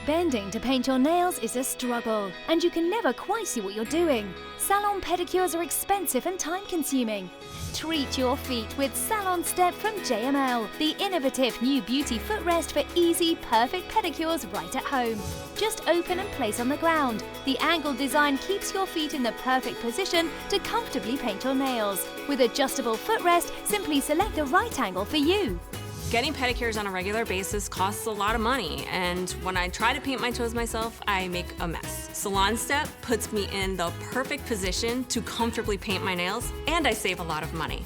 Bending to paint your nails is a struggle, and you can never quite see what you're doing. Salon pedicures are expensive and time-consuming. Treat your feet with Salon Step from JML, the innovative new beauty footrest for easy, perfect pedicures right at home. Just open and place on the ground. The angled design keeps your feet in the perfect position to comfortably paint your nails. With adjustable footrest, simply select the right angle for you. Getting pedicures on a regular basis costs a lot of money, and when I try to paint my toes myself, I make a mess. Salon Step puts me in the perfect position to comfortably paint my nails, and I save a lot of money.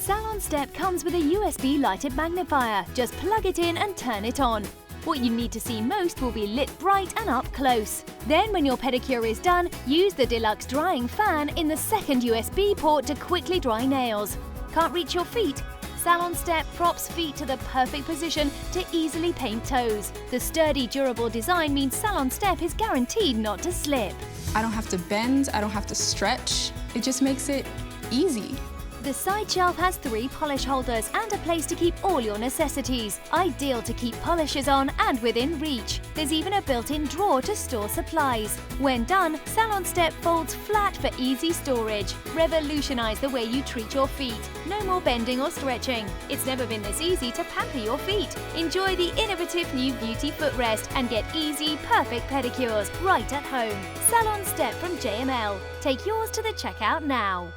Salon Step comes with a USB lighted magnifier. Just plug it in and turn it on. What you need to see most will be lit bright and up close. Then when your pedicure is done, use the deluxe drying fan in the second USB port to quickly dry nails. Can't reach your feet? Salon Step props feet to the perfect position to easily paint toes. The sturdy, durable design means Salon Step is guaranteed not to slip. I don't have to bend, I don't have to stretch. It just makes it easy. The side shelf has 3 polish holders and a place to keep all your necessities. Ideal to keep polishes on and within reach. There's even a built-in drawer to store supplies. When done, Salon Step folds flat for easy storage. Revolutionize the way you treat your feet. No more bending or stretching. It's never been this easy to pamper your feet. Enjoy the innovative new beauty footrest and get easy, perfect pedicures right at home. Salon Step from JML. Take yours to the checkout now.